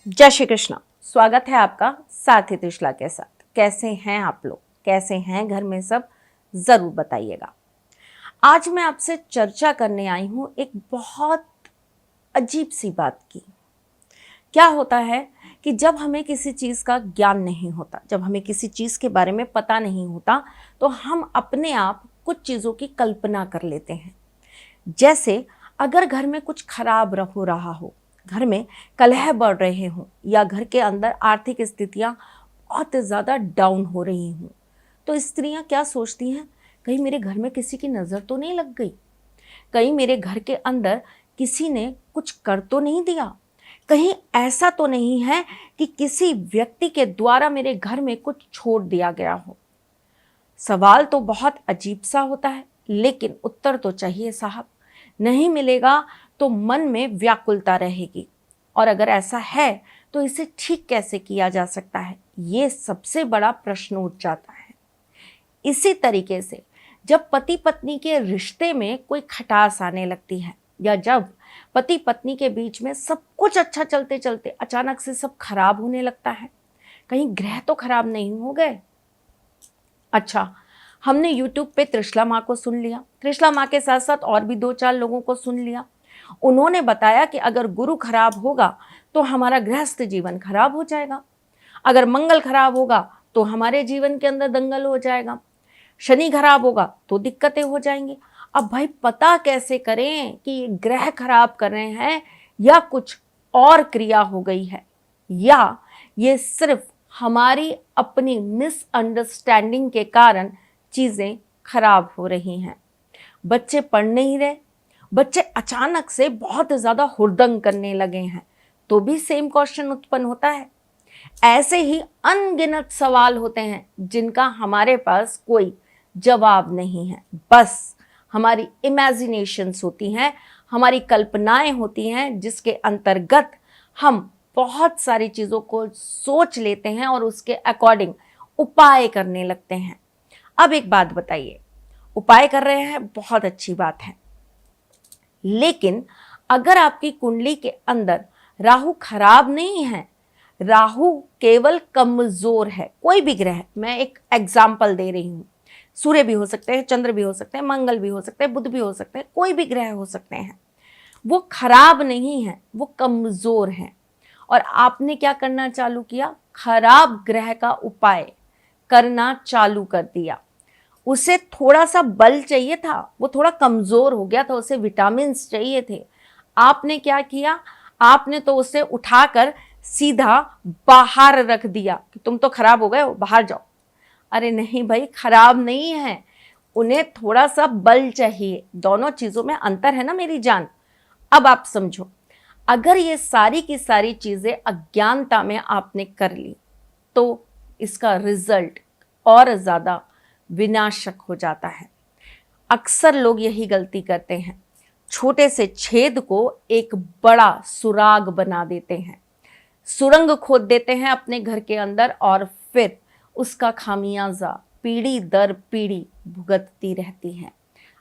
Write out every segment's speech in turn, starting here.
जय श्री कृष्ण। स्वागत है आपका साथी त्रिशला के साथ। कैसे हैं आप लोग, कैसे हैं घर में सब, जरूर बताइएगा। आज मैं आपसे चर्चा करने आई हूं एक बहुत अजीब सी बात की। क्या होता है कि जब हमें किसी चीज का ज्ञान नहीं होता, जब हमें किसी चीज के बारे में पता नहीं होता, तो हम अपने आप कुछ चीजों की कल्पना कर लेते हैं। जैसे अगर घर में कुछ खराब हो रहा हो, घर में कलह बढ़ रहे हों, या घर के अंदर आर्थिक स्थितियां बहुत ज़्यादा डाउन हो रही हों, तो स्त्रियां क्या सोचती हैं, कहीं मेरे घर में किसी की नज़र तो नहीं लग गई, कहीं मेरे घर के अंदर किसी ने कुछ कर तो नहीं दिया, कहीं ऐसा तो नहीं है कि किसी व्यक्ति के द्वारा मेरे घर में कुछ छोड़ दिया गया हो। सवाल तो बहुत अजीब सा होता है, लेकिन उत्तर तो चाहिए साहब। नहीं मिलेगा तो मन में व्याकुलता रहेगी, और अगर ऐसा है तो इसे ठीक कैसे किया जा सकता है, ये सबसे बड़ा प्रश्न उठ जाता है। इसी तरीके से जब पति पत्नी के रिश्ते में कोई खटास आने लगती है, या जब पति पत्नी के बीच में सब कुछ अच्छा चलते चलते अचानक से सब खराब होने लगता है, कहीं ग्रह तो खराब नहीं हो गए। अच्छा, हमने YouTube पे त्रिशला माँ को सुन लिया, त्रिशला माँ के साथ साथ और भी 2-4 लोगों को सुन लिया। उन्होंने बताया कि अगर गुरु खराब होगा तो हमारा गृहस्थ जीवन खराब हो जाएगा, अगर मंगल खराब होगा तो हमारे जीवन के अंदर दंगल हो जाएगा, शनि खराब होगा तो दिक्कतें हो जाएंगी। अब भाई पता कैसे करें कि ये ग्रह खराब कर रहे हैं, या कुछ और क्रिया हो गई है, या ये सिर्फ हमारी अपनी मिसअंडरस्टैंडिंग के कारण चीज़ें खराब हो रही हैं। बच्चे पढ़ नहीं रहे, बच्चे अचानक से बहुत ज़्यादा हुड़दंग करने लगे हैं, तो भी सेम क्वेश्चन उत्पन्न होता है। ऐसे ही अनगिनत सवाल होते हैं जिनका हमारे पास कोई जवाब नहीं है, बस हमारी इमेजिनेशंस होती हैं, हमारी कल्पनाएं होती हैं, जिसके अंतर्गत हम बहुत सारी चीज़ों को सोच लेते हैं और उसके अकॉर्डिंग उपाय करने लगते हैं। अब एक बात बताइए, उपाय कर रहे हैं, बहुत अच्छी बात है, लेकिन अगर आपकी कुंडली के अंदर राहु खराब नहीं है, राहु केवल कमजोर है, कोई भी ग्रह, मैं एक एग्जाम्पल दे रही हूं, सूर्य भी हो सकते हैं, चंद्र भी हो सकते हैं, मंगल भी हो सकते हैं, बुध भी हो सकते हैं, कोई भी ग्रह हो सकते हैं, वो खराब नहीं है, वो कमजोर है। और आपने क्या करना चालू किया, खराब ग्रह का उपाय करना चालू कर दिया। उसे थोड़ा सा बल चाहिए था, वो थोड़ा कमजोर हो गया था, उसे विटामिन्स चाहिए थे। आपने क्या किया, आपने तो उसे उठाकर सीधा बाहर रख दिया कि तुम तो खराब हो गए हो, बाहर जाओ। अरे नहीं भाई, खराब नहीं है, उन्हें थोड़ा सा बल चाहिए। दोनों चीजों में अंतर है ना मेरी जान। अब आप समझो, अगर ये सारी की सारी चीजें अज्ञानता में आपने कर ली, तो इसका रिजल्ट और ज्यादा विनाशक हो जाता है। अक्सर लोग यही गलती करते हैं, छोटे से छेद को एक बड़ा सुराग बना देते हैं, सुरंग खोद देते हैं अपने घर के अंदर, और फिर उसका खामियाजा पीढ़ी दर पीढ़ी भुगतती रहती है।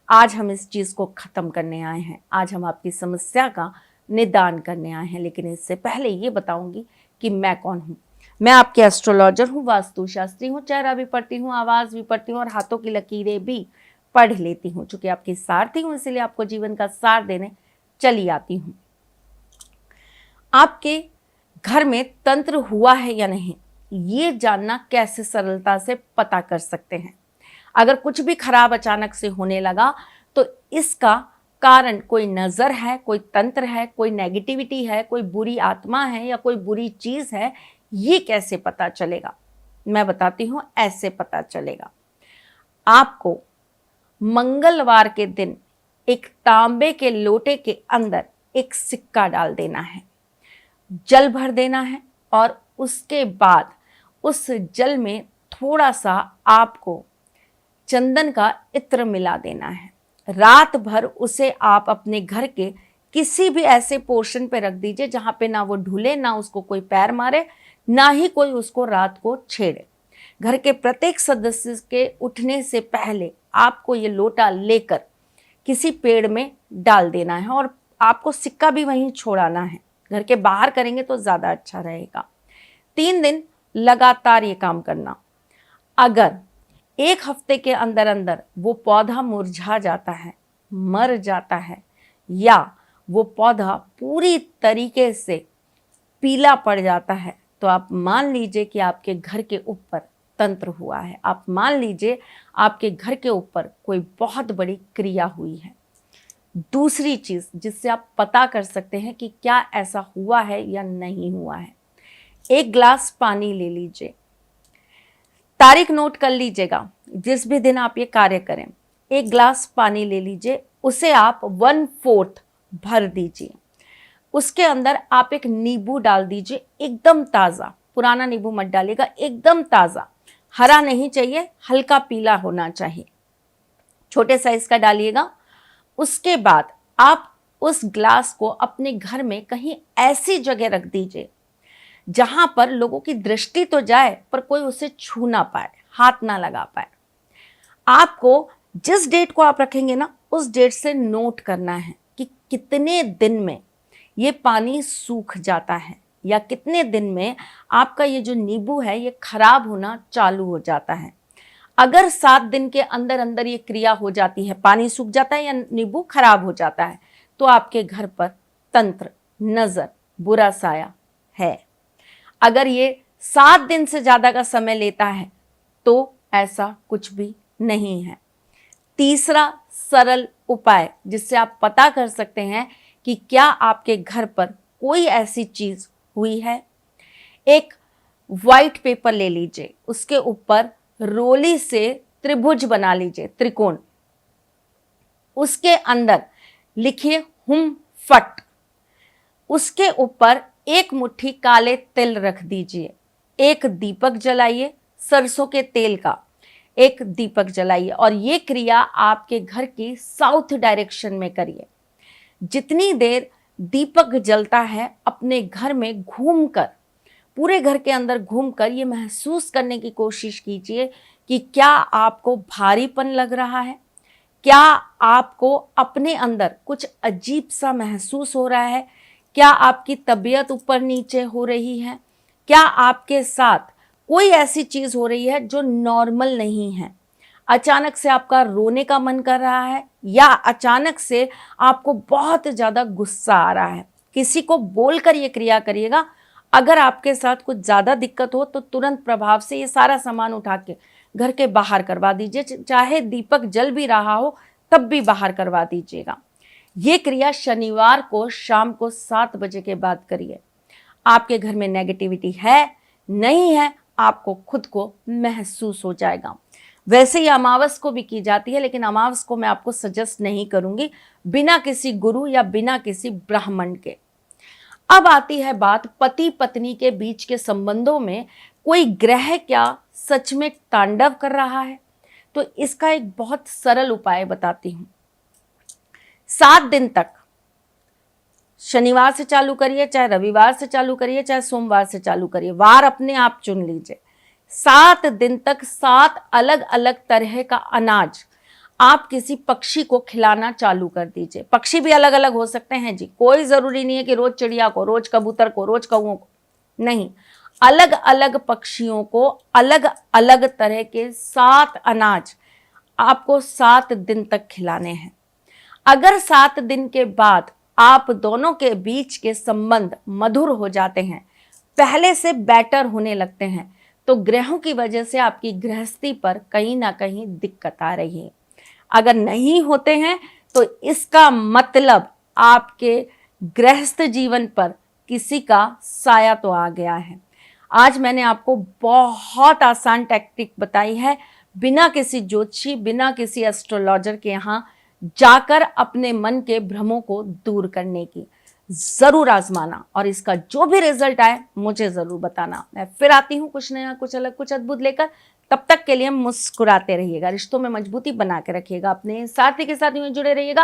आज हम इस चीज़ को ख़त्म करने आए हैं, आज हम आपकी समस्या का निदान करने आए हैं। लेकिन इससे पहले ये बताऊंगी कि मैं कौन हूँ। मैं आपके एस्ट्रोलॉजर हूँ, वास्तुशास्त्री हूँ, चेहरा भी पढ़ती हूँ, आवाज़ भी पढ़ती हूँ, और हाथों की लकीरें भी पढ़ लेती हूँ। चूँकि आपकी सारथी हूँ, इसलिए आपको जीवन का सार देने चली आती हूँ। आपके घर में तंत्र हुआ है या नहीं, ये जानना कैसे सरलता से पता कर सकते हैं। अगर कुछ भी खराब अचानक से होने लगा, तो इसका कारण कोई नज़र है, कोई तंत्र है, कोई नेगेटिविटी है, कोई बुरी आत्मा है, या कोई बुरी चीज़ है, ये कैसे पता चलेगा? मैं बताती हूँ, ऐसे पता चलेगा। आपको मंगलवार के दिन एक तांबे के लोटे के अंदर एक सिक्का डाल देना है, जल भर देना है, और उसके बाद उस जल में थोड़ा सा आपको चंदन का इत्र मिला देना है। रात भर उसे आप अपने घर के किसी भी ऐसे पोर्शन पे रख दीजिए जहां पे ना वो ढुले, ना उसको कोई पैर मारे, ना ही कोई उसको रात को छेड़े। घर के प्रत्येक सदस्य के उठने से पहले आपको ये लोटा लेकर किसी पेड़ में डाल देना है, और आपको सिक्का भी वहीं छोड़ाना है। घर के बाहर करेंगे तो ज़्यादा अच्छा रहेगा। 3 दिन लगातार ये काम करना। अगर 1 हफ्ते के अंदर अंदर वो पौधा मुरझा जाता है, मर जाता है, या वो पौधा पूरी तरीके से पीला पड़ जाता है, तो आप मान लीजिए कि आपके घर के ऊपर तंत्र हुआ है। आप मान लीजिए आपके घर के ऊपर कोई बहुत बड़ी क्रिया हुई है। दूसरी चीज़ जिससे आप पता कर सकते हैं कि क्या ऐसा हुआ है या नहीं हुआ है, 1 ग्लास पानी ले लीजिए, तारीख नोट कर लीजिएगा, जिस भी दिन आप ये कार्य करें, 1 ग्लास पानी ले लीजिए, उसे आप 1/4 भर दीजिए। उसके अंदर आप एक नींबू डाल दीजिए, एकदम ताज़ा, पुराना नींबू मत डालिएगा, एकदम ताज़ा, हरा नहीं चाहिए, हल्का पीला होना चाहिए, छोटे साइज का डालिएगा। उसके बाद आप उस ग्लास को अपने घर में कहीं ऐसी जगह रख दीजिए जहां पर लोगों की दृष्टि तो जाए पर कोई उसे छू ना पाए, हाथ ना लगा पाए। आपको जिस डेट को आप रखेंगे ना, उस डेट से नोट करना है कि कितने दिन में ये पानी सूख जाता है, या कितने दिन में आपका ये जो नींबू है ये खराब होना चालू हो जाता है। अगर 7 दिन के अंदर अंदर ये क्रिया हो जाती है, पानी सूख जाता है या नींबू खराब हो जाता है, तो आपके घर पर तंत्र, नजर, बुरा साया है। अगर ये 7 दिन से ज़्यादा का समय लेता है तो ऐसा कुछ भी नहीं है। तीसरा सरल उपाय जिससे आप पता कर सकते हैं कि क्या आपके घर पर कोई ऐसी चीज़ हुई है, एक वाइट पेपर ले लीजिए, उसके ऊपर रोली से त्रिभुज बना लीजिए, त्रिकोण, उसके अंदर लिखिए हुम फट, उसके ऊपर 1 मुट्ठी काले तिल रख दीजिए, एक दीपक जलाइए, सरसों के तेल का एक दीपक जलाइए, और ये क्रिया आपके घर की साउथ डायरेक्शन में करिए। जितनी देर दीपक जलता है अपने घर में घूमकर, पूरे घर के अंदर घूमकर ये महसूस करने की कोशिश कीजिए कि क्या आपको भारीपन लग रहा है, क्या आपको अपने अंदर कुछ अजीब सा महसूस हो रहा है, क्या आपकी तबीयत ऊपर नीचे हो रही है, क्या आपके साथ कोई ऐसी चीज़ हो रही है जो नॉर्मल नहीं है, अचानक से आपका रोने का मन कर रहा है, या अचानक से आपको बहुत ज़्यादा गुस्सा आ रहा है। किसी को बोलकर ये क्रिया करिएगा। अगर आपके साथ कुछ ज़्यादा दिक्कत हो तो तुरंत प्रभाव से ये सारा सामान उठा के घर के बाहर करवा दीजिए, चाहे दीपक जल भी रहा हो तब भी बाहर करवा दीजिएगा। ये क्रिया शनिवार को शाम को 7 बजे के बाद करिए। आपके घर में नेगेटिविटी है नहीं है आपको खुद को महसूस हो जाएगा। वैसे ही अमावस को भी की जाती है, लेकिन अमावस को मैं आपको सजेस्ट नहीं करूंगी बिना किसी गुरु या बिना किसी ब्राह्मण के। अब आती है बात पति पत्नी के बीच के संबंधों में कोई ग्रह क्या सच में तांडव कर रहा है, तो इसका एक बहुत सरल उपाय बताती हूं। 7 दिन तक, शनिवार से चालू करिए, चाहे रविवार से चालू करिए, चाहे सोमवार से चालू करिए, वार अपने आप चुन लीजिए। 7 दिन तक 7 अलग अलग तरह का अनाज आप किसी पक्षी को खिलाना चालू कर दीजिए। पक्षी भी अलग अलग हो सकते हैं जी, कोई जरूरी नहीं है कि रोज चिड़िया को, रोज कबूतर को, रोज कौओं को, नहीं, अलग अलग पक्षियों को अलग अलग तरह के 7 अनाज आपको 7 दिन तक खिलाने हैं। अगर 7 दिन के बाद आप दोनों के बीच के संबंध मधुर हो जाते हैं, पहले से बेटर होने लगते हैं, तो ग्रहों की वजह से आपकी गृहस्थी पर कहीं ना कहीं दिक्कत आ रही है। अगर नहीं होते हैं तो इसका मतलब आपके गृहस्थ जीवन पर किसी का साया तो आ गया है। आज मैंने आपको बहुत आसान टेक्निक बताई है, बिना किसी ज्योतिषी, बिना किसी एस्ट्रोलॉजर के यहाँ जाकर अपने मन के भ्रमों को दूर करने की। जरूर आजमाना और इसका जो भी रिजल्ट आए मुझे जरूर बताना। मैं फिर आती हूँ कुछ नया, कुछ अलग, कुछ अद्भुत लेकर। तब तक के लिए मुस्कुराते रहिएगा, रिश्तों में मजबूती बना के रखिएगा, अपने साथी के साथ यूं जुड़े रहिएगा,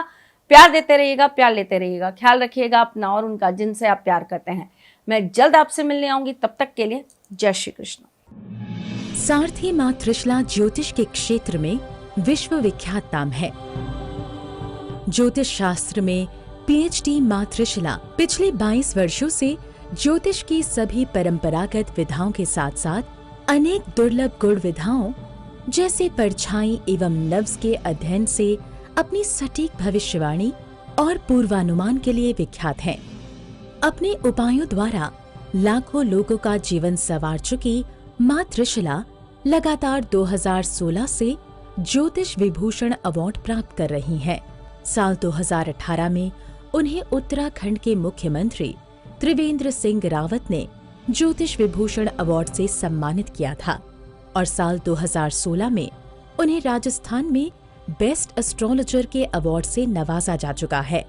प्यार देते रहिएगा, प्यार लेते रहिएगा, ख्याल रखिएगा अपना और उनका जिनसे आप प्यार करते हैं। मैं जल्द आपसे मिलने आऊंगी, तब तक के लिए जय श्री कृष्ण। सारथी मां त्रिशला ज्योतिष के क्षेत्र में विश्व विख्यात नाम है। ज्योतिष शास्त्र में PhD माँ त्रिशला पिछले 22 वर्षों से ज्योतिष की सभी परंपरागत विधाओं के साथ साथ अनेक दुर्लभ गुण विधाओं जैसे परछाई एवं नव्स के अध्ययन से अपनी सटीक भविष्यवाणी और पूर्वानुमान के लिए विख्यात हैं। अपने उपायों द्वारा लाखों लोगों का जीवन संवार चुकी माँ त्रिशला लगातार 2016 से ज्योतिष विभूषण अवार्ड प्राप्त कर रही हैं। साल 2018 में उन्हें उत्तराखंड के मुख्यमंत्री त्रिवेंद्र सिंह रावत ने ज्योतिष विभूषण अवार्ड से सम्मानित किया था और साल 2016 में उन्हें राजस्थान में बेस्ट एस्ट्रोलॉजर के अवार्ड से नवाजा जा चुका है।